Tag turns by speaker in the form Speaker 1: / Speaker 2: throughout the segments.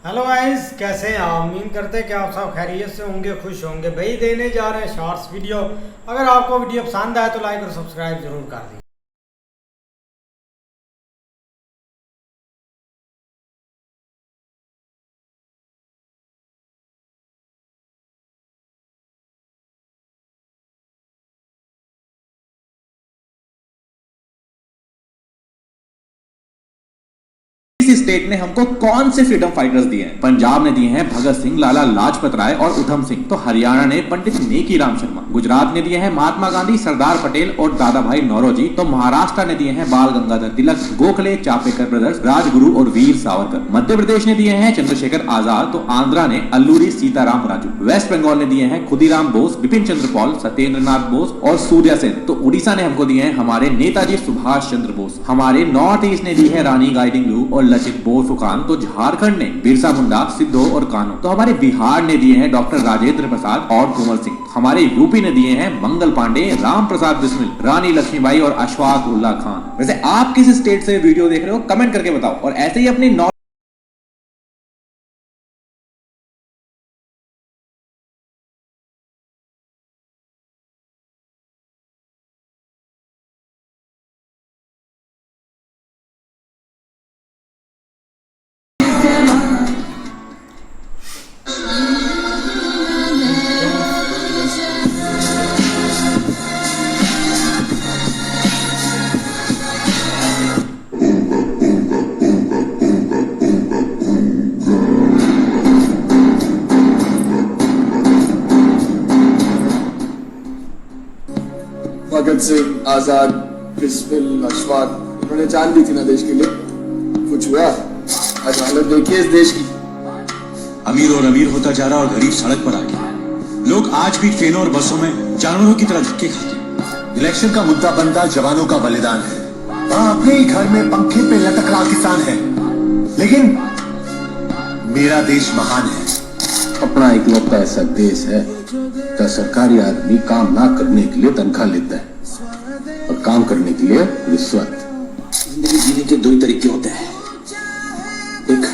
Speaker 1: Hello guys, कैसे हैं आप? उम्मीद करते हैं कि आप सब खैरियत से होंगे, खुश होंगे। भाई देने जा रहे हैं शॉर्ट्स वीडियो। अगर आपको वीडियो पसंद आए तो लाइक और सब्सक्राइब जरूर कर दें।
Speaker 2: इस स्टेट ने हमको कौन से फ्रीडम फाइटर्स दिए हैं? पंजाब ने दिए हैं भगत सिंह, लाला लाजपत राय और उधम सिंह। तो हरियाणा ने पंडित नेकी राम शर्मा। गुजरात ने दिए हैं महात्मा गांधी, सरदार पटेल और दादा भाई नौरोजी। तो महाराष्ट्र ने दिए हैं बाल गंगाधर तिलक, गोखले, चापेकर ब्रदर्स, राजगुरु और वीर सावरकर। मध्य प्रदेश ने दिए हैं चंद्रशेखर आजाद। तो आंध्रा ने अल्लूरी सीताराम राजू। वेस्ट बंगाल ने दिए हैं खुदीराम बोस, बिपिन चंद्र पॉल, सत्येंद्र नाथ बोस और सूर्या सेन। तो उड़ीसा ने हमको दिए हैं हमारे नेताजी सुभाष चंद्र बोस। हमारे नॉर्थ ईस्ट ने दी है रानी गाइडिंगलू और लचित बोरफुकान। तो झारखंड ने बिरसा मुंडा, सिद्धो और कान्हू। तो हमारे बिहार ने दिए हैं डॉक्टर राजेंद्र प्रसाद और कुंवर सिंह। हमारे यूपी ने दिए हैं मंगल पांडे, राम प्रसाद बिस्मिल, रानी लक्ष्मीबाई और अशफाक उल्ला खान। वैसे आप किस स्टेट से वीडियो देख रहे हो कमेंट करके बताओ, और ऐसे ही अपनी
Speaker 3: भगत सिंह, आजाद, बिस्मिल, अशफाक, उन्होंने जान दी थी ना देश के लिए। कुछ हुआ? आज हालत देखिए इस देश की।
Speaker 4: अमीर और अमीर होता जा रहा और गरीब सड़क पर आ गया। लोग आज भी ट्रेनों और बसों में जानवरों की तरह धक्के खाते हैं। इलेक्शन का मुद्दा बनता जवानों का बलिदान है। वहां अपने ही घर में पंखे पे लटक रहा किसान है, लेकिन मेरा देश महान है।
Speaker 5: अपना इकलौता ऐसा देश है जहाँ सरकारी आदमी काम ना करने के लिए तनख्वाह लेता है और काम करने के लिए रिश्वत।
Speaker 6: जिंदगी जीने के दो ही तरीके होते हैं, एक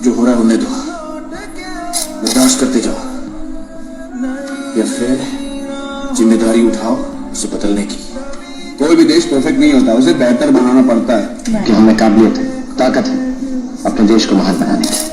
Speaker 6: जो हो रहा है उन्हें दो, बर्दाश्त करते जाओ, या फिर जिम्मेदारी उठाओ उसे बदलने की।
Speaker 3: कोई भी देश परफेक्ट नहीं होता, उसे बेहतर बनाना पड़ता है।
Speaker 5: कि हमें काबिलियत है, ताकत है अपने देश को महान बनाने की।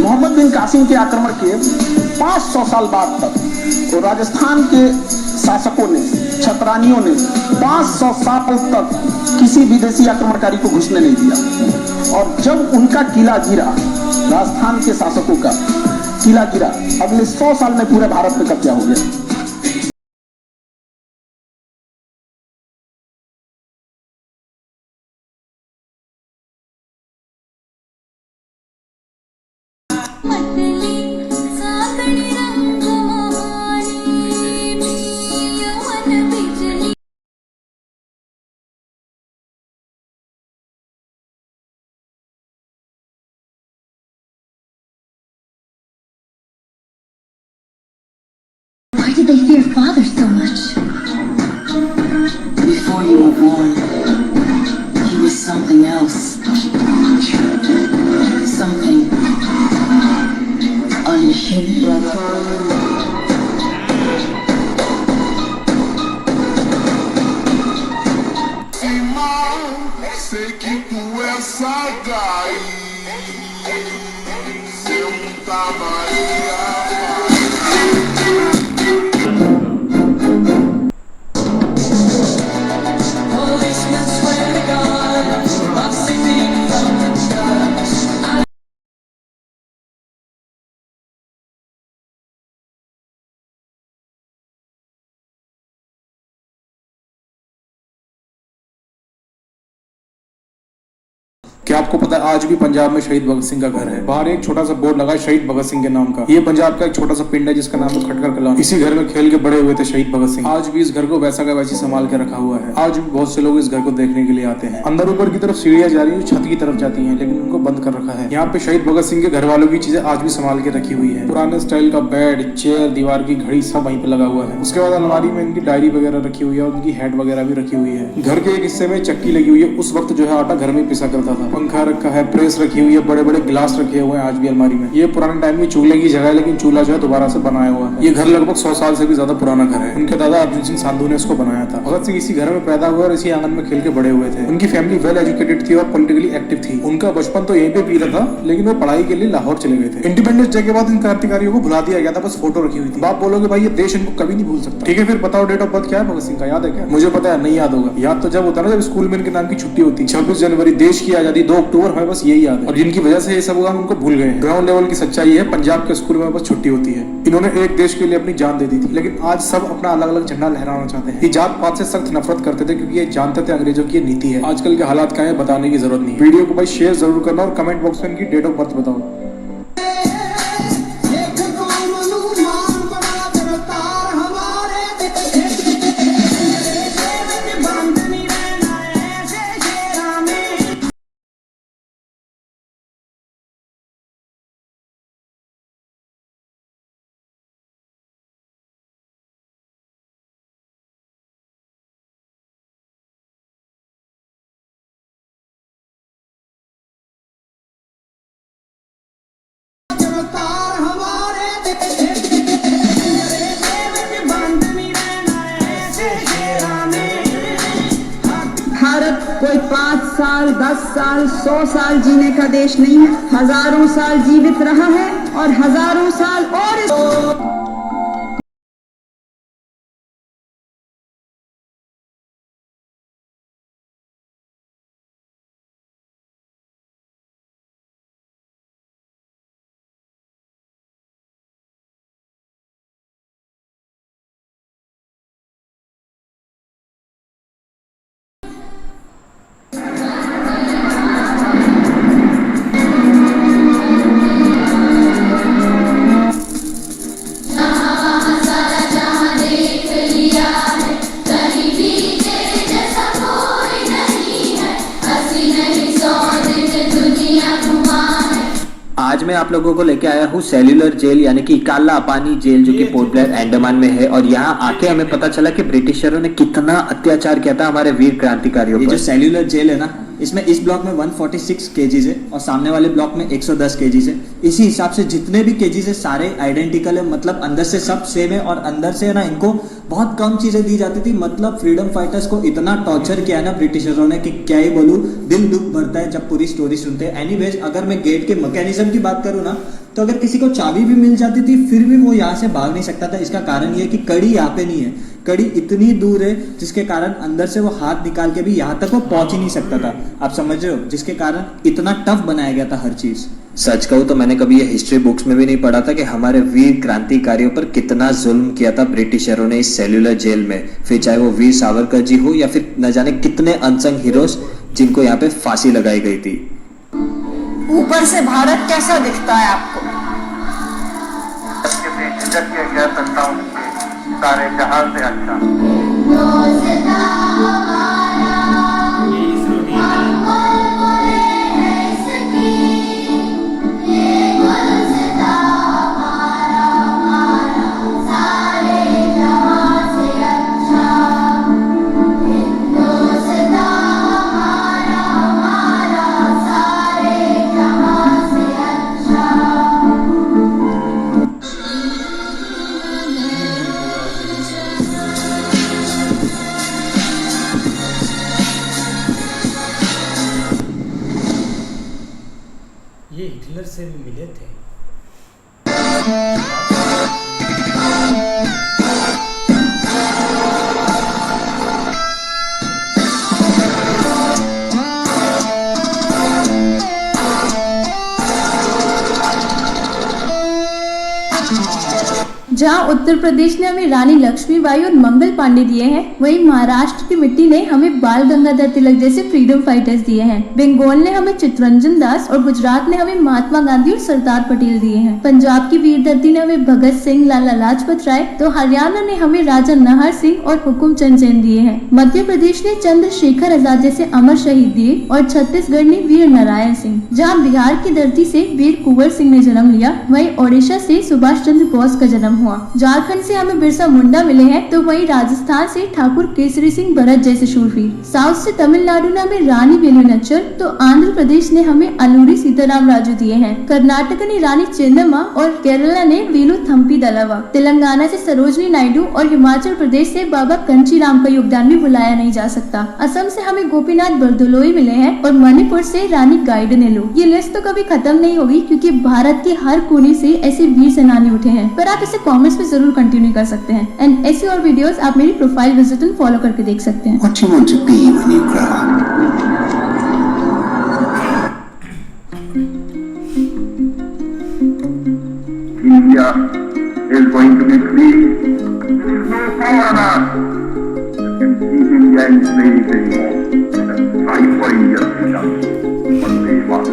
Speaker 7: मोहम्मद बिन कासिम के आक्रमण के 500 साल बाद तक तो राजस्थान के शासकों ने, छतरानियों ने 500 साल तक किसी विदेशी आक्रमणकारी को घुसने नहीं दिया। और जब उनका किला गिरा, राजस्थान के शासकों का किला गिरा, अगले 100 साल में पूरे भारत में कब्जा हो गया।
Speaker 8: Why did they fear father so much?
Speaker 9: Before you were born, he was something else. Something unhuman.
Speaker 10: Sei que tu é sagaz, Santa Maria.
Speaker 2: क्या
Speaker 11: आपको पता है आज भी पंजाब में शहीद भगत सिंह का घर है। बाहर एक छोटा सा बोर्ड लगा है शहीद भगत सिंह के नाम का। ये पंजाब का एक छोटा सा पिंड है जिसका नाम है खटकर कलां। इसी घर में खेल के बड़े हुए थे शहीद भगत सिंह। आज भी इस घर को वैसा का वैसी संभाल के रखा हुआ है। आज भी बहुत से लोग इस घर को देखने के लिए आते हैं। अंदर ऊपर की तरफ सीढ़ियां जा रही है, छत की तरफ जाती है, लेकिन उनको बंद कर रखा है। यहाँ पे शहीद भगत सिंह के घर वालों की चीजें आज भी संभाल के रखी हुई है। पुराने स्टाइल का बेड, चेयर, दीवार की घड़ी सब वहीं पे लगा हुआ है। उसके बाद अलमारी में इनकी डायरी वगैरह रखी हुई है और उनकी हैट वगैरह भी रखी हुई है। घर के एक हिस्से में चक्की लगी हुई है। उस वक्त जो है आटा घर में पिसा करता था। पंखा रखा है, प्रेस रखी हुई है, बड़े बड़े गिलास रखे हुए हैं आज भी अलमारी में। ये पुराने टाइम में चूल्हे की जगह है, लेकिन चूल्हा जो है दोबारा से बनाया हुआ है। ये घर लगभग 100 साल से भी ज्यादा पुराना घर है। उनके दादा अर्जुन सिंह सांधू ने इसको बनाया था। भगत सिंह इसी घर में पैदा हुए और इसी आंगन में खेल के बड़े हुए थे। उनकी फैमिली वेल एजुकेटेड थी और पॉलिटिकली एक्टिव थी। उनका बचपन तो यहीं पे बीता था, लेकिन वो पढ़ाई के लिए लाहौर चले गए थे। इंडिपेंडेंस डे के बाद इन क्रांतिकारियों को भुला दिया गया था, बस फोटो रखी हुई थी। आप बोलोगे भाई ये देश इनको कभी नहीं भूल सकता। ठीक है, फिर बताओ डेट ऑफ बर्थ क्या है भगत सिंह का, याद है क्या? मुझे पता है नहीं याद होगा। याद तो जब होता है ना जब स्कूल में इनके नाम की छुट्टी होती है। 26 जनवरी, देश की आजादी, 2 अक्टूबर, हमें बस यही याद है। और जिनकी वजह से ये सब हुआ हम उनको भूल गए। ग्राउंड लेवल की सच्चाई है, पंजाब के स्कूल में बस छुट्टी होती है। इन्होंने एक देश के लिए अपनी जान दे दी थी, लेकिन आज सब अपना अलग अलग झंडा लहराना चाहते हैं। ये जात पात से सख्त नफरत करते थे क्योंकि ये जानते थे अंग्रेजों की ये नीति है। आजकल के हालात क्या है बताने की जरूरत नहीं। वीडियो को भाई शेयर जरूर करना और कमेंट बॉक्स में इनकी डेट ऑफ बर्थ बताओ।
Speaker 12: भारत कोई 5 साल, 10 साल, 100 साल जीने का देश नहीं है। हजारों साल जीवित रहा है और हजारों साल और
Speaker 13: आज मैं आप लोगों को लेके आया हूँ सेल्यूलर जेल यानी कि काला पानी जेल जो कि पोर्ट ब्लेयर अंडमान में है। और यहाँ आके हमें पता चला कि ब्रिटिशरों ने कितना अत्याचार किया था हमारे वीर क्रांतिकारियों पर।
Speaker 14: ये जो सेल्यूलर जेल है ना, इसमें इस ब्लॉक में 146 केजीज है और सामने वाले ब्लॉक में 110 केजीज है। इसी हिसाब से जितने भी केजीज है सारे आइडेंटिकल है, मतलब अंदर से सब सेम है। और अंदर से ना इनको बहुत कम चीजें दी जाती थी। मतलब फ्रीडम फाइटर्स को इतना टॉर्चर किया ना ब्रिटिशरों ने कि क्या ही बोलूं, दिल दुख भरता है जब पूरी स्टोरी सुनते हैं। एनीवेज, अगर मैं गेट के मैकेनिज्म की बात करूँ ना, तो अगर किसी को चाबी भी मिल जाती थी फिर भी वो यहाँ से भाग नहीं सकता था। इसका कारण ये कि कड़ी यहाँ पे नहीं है, कड़ी इतनी दूर है जिसके कारण अंदर से वो हाथ निकाल के भी यहाँ तक वो पहुंच ही नहीं सकता था। आप समझ रहे हो, जिसके कारण इतना टफ बनाया गया था हर चीज।
Speaker 13: सच कहूँ तो मैंने कभी ये हिस्ट्री बुक्स में भी नहीं पढ़ा था कि हमारे वीर क्रांतिकारियों पर कितना जुल्म किया था ब्रिटिशरों ने इस सेल्यूलर जेल में। फिर चाहे वो वीर सावरकर जी हो या फिर न जाने कितने अनसंग हीरोज जिनको यहाँ पे फांसी लगाई गई थी।
Speaker 12: ऊपर से भारत कैसा दिखता है आपको?
Speaker 15: कह सकता हूँ सारे जहां से अच्छा।
Speaker 1: ये हिटलर से भी मिले थे।
Speaker 16: जहां उत्तर प्रदेश ने हमें रानी लक्ष्मीबाई और मंगल पांडे दिए हैं, वहीं महाराष्ट्र की मिट्टी ने हमें बाल गंगाधर तिलक जैसे फ्रीडम फाइटर्स दिए हैं। बंगाल ने हमें चित्तरंजन दास और गुजरात ने हमें महात्मा गांधी और सरदार पटेल दिए हैं। पंजाब की वीर धरती ने हमें भगत सिंह, लाला लाजपत राय, तो हरियाणा ने हमें राजा नाहर सिंह और हुकुमचंद सेन दिए हैं। मध्य प्रदेश ने चंद्रशेखर आजाद जैसे अमर शहीद दिए और छत्तीसगढ़ ने वीर नारायण सिंह। जहाँ बिहार की धरती से वीर कुंवर सिंह ने जन्म लिया, वहीं ओडिशा से सुभाष चंद्र बोस का जन्म हुआ। झारखंड से हमें बिरसा मुंडा मिले हैं, तो वहीं राजस्थान से ठाकुर केसरी सिंह भरत जैसे शूरवीर। साउथ से तमिलनाडु ने हमें रानी वेलु नच्चर, तो आंध्र प्रदेश ने हमें अलूरी सीताराम राजू दिए हैं। कर्नाटक ने रानी चेन्नम्मा और केरला ने वेलु थम्पी दलवा। तेलंगाना से सरोजनी नायडू और हिमाचल प्रदेश से बाबा कंचीराम का योगदान भी भुलाया नहीं जा सकता। असम से हमें गोपीनाथ बरदोलोई मिले हैं और मणिपुर से रानी गाइडनेलो। ये लिस्ट तो कभी खत्म नहीं होगी, क्योंकि भारत के हर कोने से ऐसे वीर सेनानी उठे हैं। पर आप इसे कमेंट्स में जरूर कंटिन्यू कर सकते हैं। एंड ऐसी और वीडियोस आप मेरी प्रोफाइल विजिट एंड फॉलो करके देख सकते हैं।
Speaker 5: What do you want to be when you grow up?
Speaker 10: India is going to be free. No foreigner can keep India in slavery anymore. Let's fight for India's freedom. One day, one.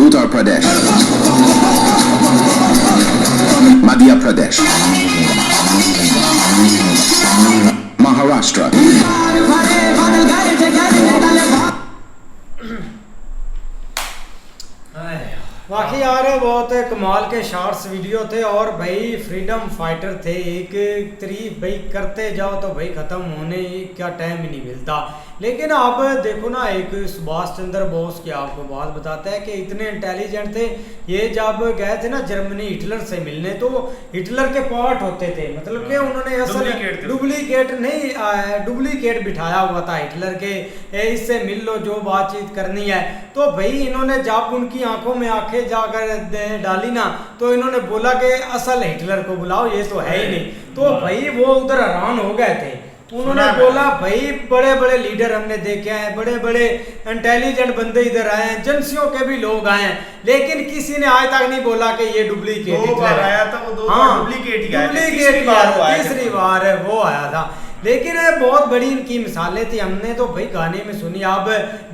Speaker 2: Uttar Pradesh, Madhya Pradesh, Maharashtra.
Speaker 1: वाकई यार बहुत कमाल के shorts video थे और भाई freedom fighter थे। एक तारीफ भाई करते जाओ तो भाई ख़त्म होने का टाइम ही नहीं मिलता। लेकिन आप देखो ना, एक सुभाष चंद्र बोस की आपको बात बताता है कि इतने इंटेलिजेंट थे। ये जब गए थे ना जर्मनी हिटलर से मिलने, तो हिटलर के पार्ट होते थे, मतलब कि उन्होंने असल डुप्लीकेट बिठाया हुआ था हिटलर के, इससे मिल लो जो बातचीत करनी है। तो भाई इन्होंने जब उनकी आंखों में आंखें जाकर डाली ना, तो इन्होंने बोला कि असल हिटलर को बुलाओ, ये तो है ही नहीं। तो भाई वो उधर हैरान हो गए थे। उन्होंने बोला भाई बड़े बड़े लीडर हमने देखे हैं, बड़े बड़े इंटेलिजेंट बंदे इधर आए हैं, एजेंसियों के भी लोग आए हैं, लेकिन किसी ने आज तक नहीं बोला कि ये डुप्लीकेट
Speaker 17: आया था। वो दो बार डुप्लीकेट ही आया,
Speaker 1: तीसरी बार है वो आया था। लेकिन बहुत बड़ी इनकी मिसालें थी, हमने तो भाई गाने में सुनी। आप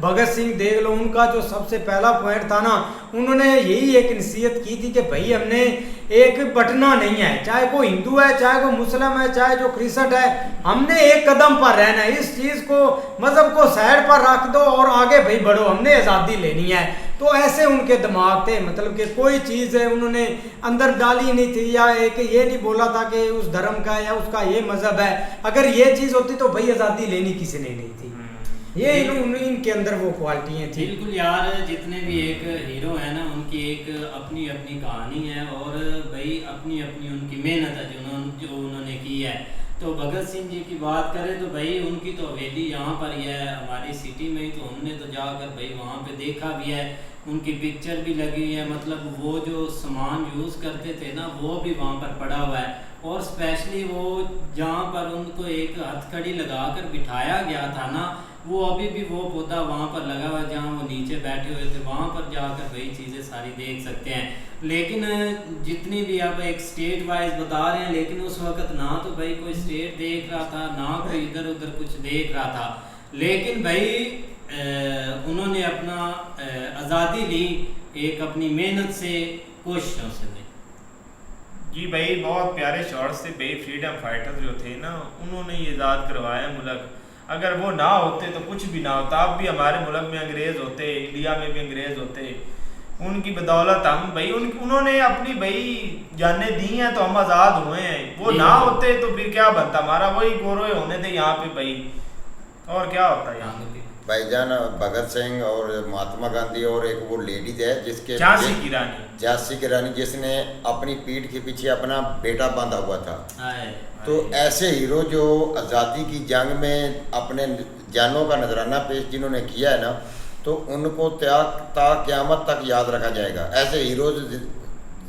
Speaker 1: भगत सिंह देख लो, उनका जो सबसे पहला पॉइंट था ना, उन्होंने यही एक नसीहत की थी कि भाई हमने एक बटना नहीं है, चाहे कोई हिंदू है, चाहे कोई मुस्लिम है, चाहे जो क्रिश्चियन है, हमने एक कदम पर रहना है। इस चीज़ को, मजहब को साइड पर रख दो और आगे भाई बढ़ो, हमने आज़ादी लेनी है। तो ऐसे उनके दिमाग थे, मतलब कि कोई चीज़ है उन्होंने अंदर डाली नहीं थी, या एक ये नहीं बोला था कि उस धर्म का या उसका ये मजहब है। अगर ये चीज़ होती तो भाई आज़ादी लेनी किसी ने नहीं थी। ये इनके अंदर वो क्वालिटियाँ थी।
Speaker 18: बिल्कुल यार, जितने भी एक हीरो है ना उनकी एक अपनी अपनी कहानी है और भाई अपनी अपनी उनकी मेहनत है जो उन्होंने की है। तो भगत सिंह जी की बात करें तो भाई उनकी तो हवेली यहाँ पर ही है हमारी सिटी में ही, तो हमने तो जाकर भाई वहाँ पे देखा भी है, उनकी पिक्चर भी लगी है। मतलब वो जो सामान यूज़ करते थे ना वो भी वहाँ पर पड़ा हुआ है, और स्पेशली वो जहाँ पर उनको एक हथकड़ी लगाकर बिठाया गया था ना, वो अभी भी वो पौधा वहाँ पर लगा हुआ है जहाँ वो नीचे बैठे हुए थे, वहाँ पर जाकर वही चीज़ें सारी देख सकते हैं। लेकिन जितनी भी आप एक स्टेट वाइज बता रहे हैं, लेकिन उस वक्त ना तो भाई कोई स्टेट देख रहा था ना कोई इधर उधर कुछ देख रहा था, लेकिन भाई उन्होंने अपना आज़ादी ली एक अपनी मेहनत से, कोशिशों से।
Speaker 17: जी भाई बहुत प्यारे शॉर्ट्स से भाई, फ्रीडम फाइटर जो थे ना उन्होंने ये आज़ाद करवाया मुल्क। अगर वो ना होते तो कुछ भी ना होता, अब भी हमारे मुल्क में अंग्रेज़ होते, इंडिया में भी अंग्रेज़ होते। उनकी बदौलत हम भाई उन्होंने अपनी भाई जाने दी हैं तो हम आज़ाद हुए हैं। वो ना होते तो फिर क्या बनता, हमारा वही गोरोए होने थे यहाँ पे भाई, और क्या होता है यहाँ पे।
Speaker 19: भाईजान भगत सिंह और महात्मा गांधी और एक वो लेडीज है जिसके
Speaker 17: झांसी की रानी
Speaker 19: जिसने अपनी पीठ के पीछे अपना बेटा बांधा हुआ था। तो ऐसे हीरो जो आज़ादी की जंग में अपने जानों का नजराना पेश जिन्होंने किया है ना, तो उनको ता क़यामत तक याद रखा जाएगा। ऐसे हीरोज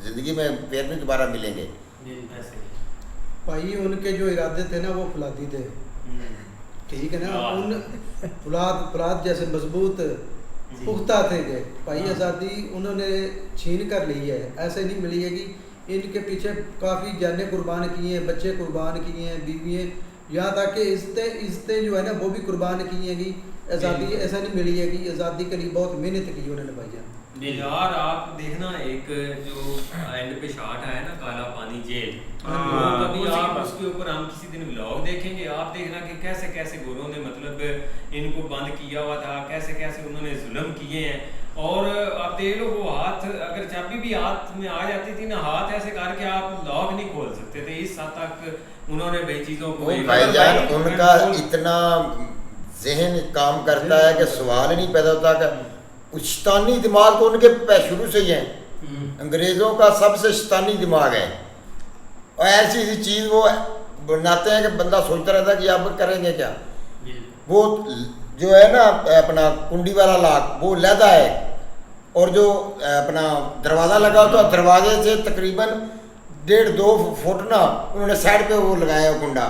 Speaker 19: जिंदगी में फिर भी दोबारा मिलेंगे।
Speaker 20: भाई उनके जो इरादे थे ना वो फौलादी थे, ठीक है ना, उन फौलाद जैसे मजबूत पुख्ता थे गए भाई। आज़ादी उन्होंने छीन कर ली है, ऐसे नहीं मिली है कि इनके पीछे काफ़ी जानें कुर्बान किए हैं, बच्चे कुर्बान किए हैं, बीवियाँ, यहाँ तक कि इज्जतें जो है ना वो भी कुर्बान की हैं कि आज़ादी ऐसा नहीं मिली है कि आज़ादी के लिए बहुत मेहनत की उन्होंने भाईजान।
Speaker 21: यार आप देखना एक जो एंड पे शॉट आया ना काला पानी जेल, कभी आप उसके ऊपर हम किसी दिन व्लॉग देखेंगे, आप देखना कि कैसे कैसे गोरों ने मतलब इनको बंद किया हुआ था, कैसे कैसे उन्होंने जुल्म किए हैं। और आप देख लो वो हाथ अगर चाबी भी हाथ में आ जाती थी ना, हाथ ऐसे करके आप लॉक नहीं खोल सकते थे, इस हद तक उन्होंने भाई चीज़ों को
Speaker 19: भाईजान उनका इतना जहन काम करता है कि सवाल ही नहीं पैदा होता कि शैतानी दिमाग तो उनके शुरू से ही है। अंग्रेज़ों का सबसे शैतानी दिमाग है, और ऐसी ऐसी चीज़ वो बनाते हैं कि बंदा सोचता रहता है कि अब करेंगे क्या। वो जो है ना अपना कुंडी वाला लाक वो लहदा है, और जो अपना दरवाज़ा लगा होता है दरवाजे से तकरीबन 1.5-2 फुट ना उन्होंने साइड पे वो लगाया कुंडा,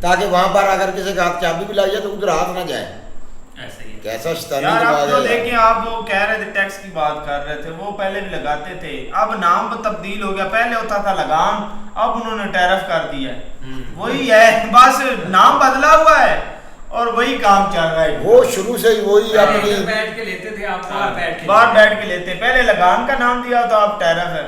Speaker 19: ताकि वहाँ पर अगर किसी का हाथ चाबी भी लग जाए तो उधर हाथ ना जाए। कैसा
Speaker 17: यार आप तो देखिए, आप वो कह रहे थे टैक्स की बात कर रहे थे, वो पहले भी लगाते थे, अब नाम तब्दील हो गया, पहले होता था लगाम, अब उन्होंने टैरिफ कर दिया है। वही है, बस नाम बदला हुआ है और वही काम चल रहा है। वो शुरू से ही वही अपनी
Speaker 21: बैठ के लेते थे, आप
Speaker 17: बाहर बैठ के लेते, पहले लगाम का नाम दिया तो अब टैरिफ है।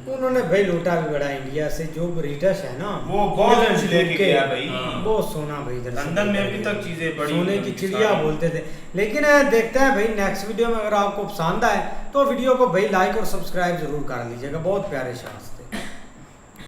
Speaker 1: उन्होंने भाई लूटा भी बड़ा इंडिया से, जो ब्रिटिश है ना
Speaker 17: वो बहुत कुछ लेके गया भाई,
Speaker 1: बहुत सोना भाई,
Speaker 17: लंदन में भी तक चीजें बड़ी
Speaker 1: सोने की चिड़िया बोलते थे। लेकिन देखते हैं भाई नेक्स्ट वीडियो में, अगर आपको पसंद आए तो वीडियो को भाई लाइक और सब्सक्राइब जरूर कर लीजिएगा। बहुत प्यारे शॉट्स।